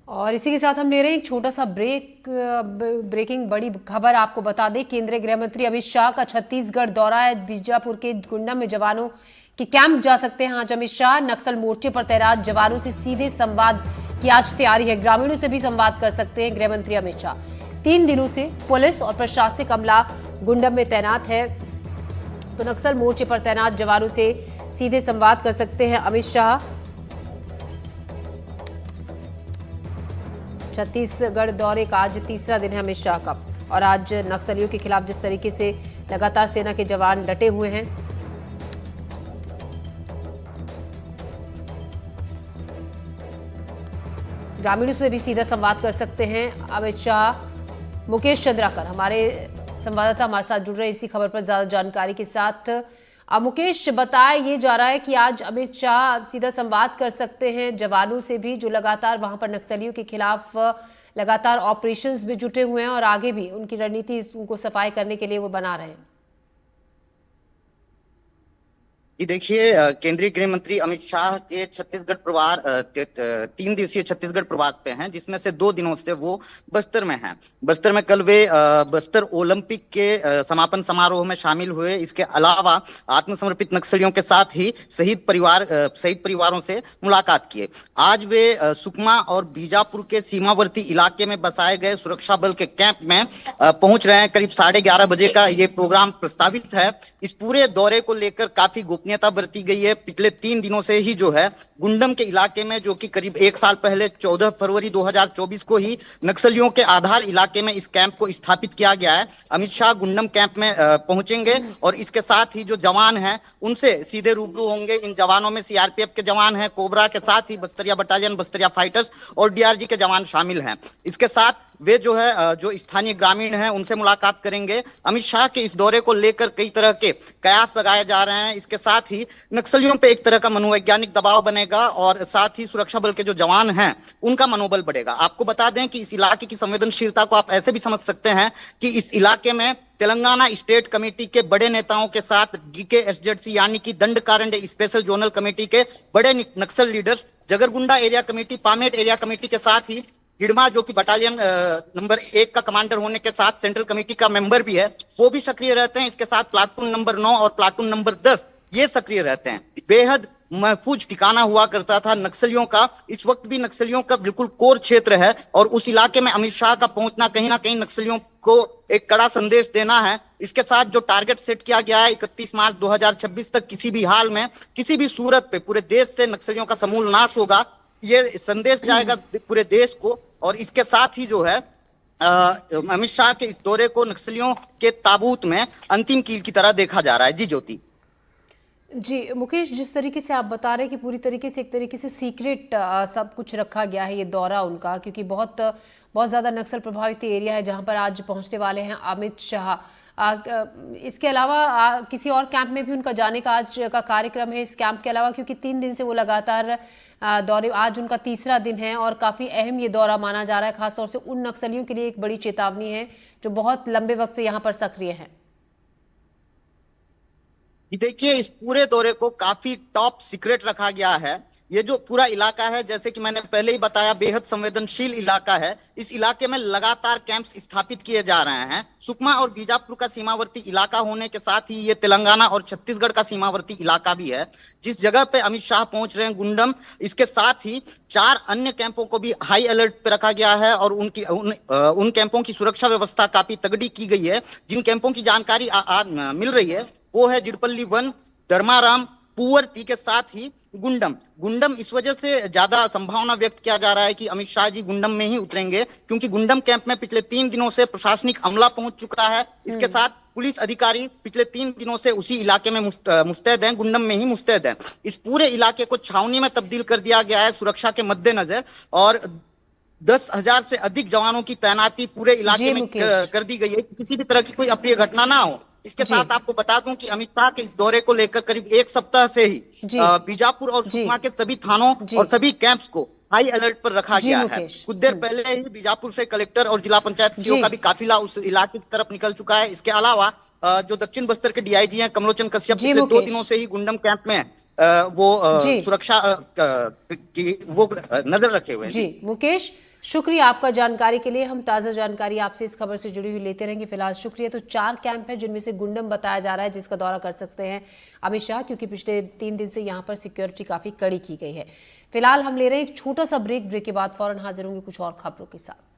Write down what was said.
और इसी के साथ हम ले रहे हैं एक छोटा सा ब्रेकिंग बड़ी खबर आपको बता दें। केंद्रीय गृह मंत्री अमित शाह का छत्तीसगढ़ दौरा है। बीजापुर के गुंडम में जवानों के कैंप जा सकते हैं आज अमित शाह। नक्सल मोर्चे पर तैनात जवानों से सीधे संवाद की आज तैयारी है। ग्रामीणों से भी संवाद कर सकते हैं गृह मंत्री अमित शाह। 3 दिनों से पुलिस और प्रशासनिक अमला गुंडम में तैनात है, तो नक्सल मोर्चे पर तैनात जवानों से सीधे संवाद कर सकते हैं अमित शाह। छत्तीसगढ़ दौरे का आज तीसरा दिन है अमित शाह का, और आज नक्सलियों के खिलाफ जिस तरीके से लगातार सेना के जवान डटे हुए हैं, ग्रामीणों से भी सीधा संवाद कर सकते हैं अमित शाह। मुकेश चंद्राकर हमारे संवाददाता हमारे साथ जुड़ रहे हैं इसी खबर पर ज्यादा जानकारी के साथ। मुकेश, बताया ये जा रहा है कि आज अमित शाह सीधा संवाद कर सकते हैं जवानों से भी, जो लगातार वहां पर नक्सलियों के खिलाफ लगातार ऑपरेशंस में जुटे हुए हैं और आगे भी उनकी रणनीति उनको सफाई करने के लिए वो बना रहे हैं। ये देखिए, केंद्रीय गृह मंत्री अमित शाह के छत्तीसगढ़ प्रवास 3 दिवसीय छत्तीसगढ़ प्रवास पे हैं, जिसमें से 2 दिनों से वो बस्तर में हैं। बस्तर में कल वे बस्तर ओलंपिक के समापन समारोह में शामिल हुए। इसके अलावा आत्मसमर्पित नक्सलियों के साथ ही शहीद परिवारों से मुलाकात किए। आज वे सुकमा और बीजापुर के सीमावर्ती इलाके में बसाए गए सुरक्षा बल के कैंप में पहुंच रहे हैं। करीब 11:30 बजे का ये प्रोग्राम प्रस्तावित है। इस पूरे दौरे को लेकर काफी गोपनीयता बरती गई है। पिछले 3 दिनों से ही जो है गुंडम के इलाके में, जो कि करीब 1 साल पहले 14 फरवरी 2024 को ही नक्सलियों के आधार इलाके में इस कैंप को स्थापित किया गया है। अमित शाह गुंडम कैंप में पहुंचेंगे और इसके साथ ही जो जवान हैं उनसे सीधे रूबरू होंगे। इन जवानों में सीआरपीएफ के जवान हैं, कोबरा के साथ ही बस्तरिया बटालियन, बस्तरिया फाइटर्स और डीआरजी के जवान शामिल हैं। इसके साथ वे जो है जो स्थानीय ग्रामीण हैं उनसे मुलाकात करेंगे। अमित शाह के इस दौरे को लेकर कई तरह के कयास लगाए जा रहे हैं। इसके साथ ही नक्सलियों पे एक तरह का मनोवैज्ञानिक दबाव बनेगा और साथ ही सुरक्षा बल के जो जवान हैं उनका मनोबल बढ़ेगा। आपको बता दें कि इस इलाके की संवेदनशीलता को आप ऐसे भी समझ सकते हैं कि इस इलाके में तेलंगाना स्टेट कमेटी के बड़े नेताओं के साथ DKSZC यानी कि दंडकारण्य स्पेशल जोनल कमेटी के बड़े Naxal leaders, Jagargunda area committee, Pamed area committee के साथ ही हिडमा, जो कि बटालियन नंबर 1 का कमांडर होने के साथ सेंट्रल कमेटी का मेंबर भी है, वो भी सक्रिय रहते हैं। इसके साथ प्लाटून नंबर 9 और प्लाटून नंबर 10 ये सक्रिय रहते हैं। बेहद महफूज ठिकाना हुआ करता था नक्सलियों का। इस वक्त भी नक्सलियों का बिल्कुल कोर क्षेत्र है और उस इलाके में अमित शाह का पहुंचना कहीं ना कहीं नक्सलियों को एक कड़ा संदेश देना है। इसके साथ जो टारगेट सेट किया गया है 31 मार्च 2026 तक किसी भी हाल में, किसी भी सूरत पे पूरे देश से नक्सलियों का समूल नाश होगा, ये संदेश जाएगा पूरे देश को। और इसके साथ ही जो है अमित शाह के इस दौरे को नक्सलियों के ताबूत में अंतिम कील की तरह देखा जा रहा है। जी ज्योति। जी मुकेश, जिस तरीके से आप बता रहे हैं कि पूरी तरीके से एक तरीके से सीक्रेट सब कुछ रखा गया है ये दौरा उनका, क्योंकि बहुत बहुत ज़्यादा नक्सल प्रभावित एरिया है जहां पर आज पहुंचने वाले हैं अमित शाह। इसके अलावा किसी और कैंप में भी उनका जाने का आज का कार्यक्रम है इस कैंप के अलावा, क्योंकि 3 दिन से वो लगातार दौरे, आज उनका तीसरा दिन है और काफ़ी अहम ये दौरा माना जा रहा है। खासतौर से उन नक्सलियों के लिए एक बड़ी चेतावनी है जो बहुत लंबे वक्त से यहाँ पर सक्रिय हैं। देखिए, इस पूरे दौरे को काफी टॉप सीक्रेट रखा गया है। ये जो पूरा इलाका है, जैसे कि मैंने पहले ही बताया, बेहद संवेदनशील इलाका है। इस इलाके में लगातार कैंप्स स्थापित किए जा रहे हैं। सुकमा और बीजापुर का सीमावर्ती इलाका होने के साथ ही ये तेलंगाना और छत्तीसगढ़ का सीमावर्ती इलाका भी है। जिस जगह पे अमित शाह पहुंच रहे हैं गुंडम, इसके साथ ही 4 अन्य कैंपों को भी हाई अलर्ट पे रखा गया है और उन कैंपों की सुरक्षा व्यवस्था काफी तगड़ी की गई है। जिन कैंपों की जानकारी मिल रही है वो है जिडपल्ली 1, धर्माराम, पुअर्ती के साथ ही गुंडम इस वजह से ज्यादा संभावना व्यक्त किया जा रहा है कि अमित शाह जी गुंडम में ही उतरेंगे, क्योंकि गुंडम कैंप में पिछले 3 दिनों से प्रशासनिक अमला पहुंच चुका है। इसके साथ पुलिस अधिकारी पिछले 3 दिनों से उसी इलाके में मुस्तैद हैं, गुंडम में ही मुस्तैद हैं। इस पूरे इलाके को छावनी में तब्दील कर दिया गया है सुरक्षा के मद्देनजर, और 10,000 से अधिक जवानों की तैनाती पूरे इलाके में कर दी गई है, किसी भी तरह की कोई अप्रिय घटना ना हो। इसके साथ आपको बता दूं कि अमित शाह के इस दौरे को लेकर करीब 1 सप्ताह से ही बीजापुर और सुकमा के सभी थानों और सभी कैंप्स को हाई अलर्ट पर रखा गया है। कुछ देर पहले ही बीजापुर से कलेक्टर और जिला पंचायत सीओ का भी काफिला उस इलाके की तरफ निकल चुका है। इसके अलावा जो दक्षिण बस्तर के डीआईजी हैं कमलोचन कश्यप, पिछले 2 दिनों से ही गुंडम कैंप में वो सुरक्षा की वो नजर रखे हुए हैं। जी मुकेश, शुक्रिया आपका जानकारी के लिए। हम ताज़ा जानकारी आपसे इस खबर से जुड़ी हुई लेते रहेंगे। फिलहाल शुक्रिया। तो 4 कैंप है जिनमें से गुंडम बताया जा रहा है जिसका दौरा कर सकते हैं अमित शाह, क्योंकि पिछले 3 दिन से यहाँ पर सिक्योरिटी काफ़ी कड़ी की गई है। फिलहाल हम ले रहे हैं एक छोटा सा ब्रेक के बाद फौरन हाजिर होंगे कुछ और खबरों के साथ।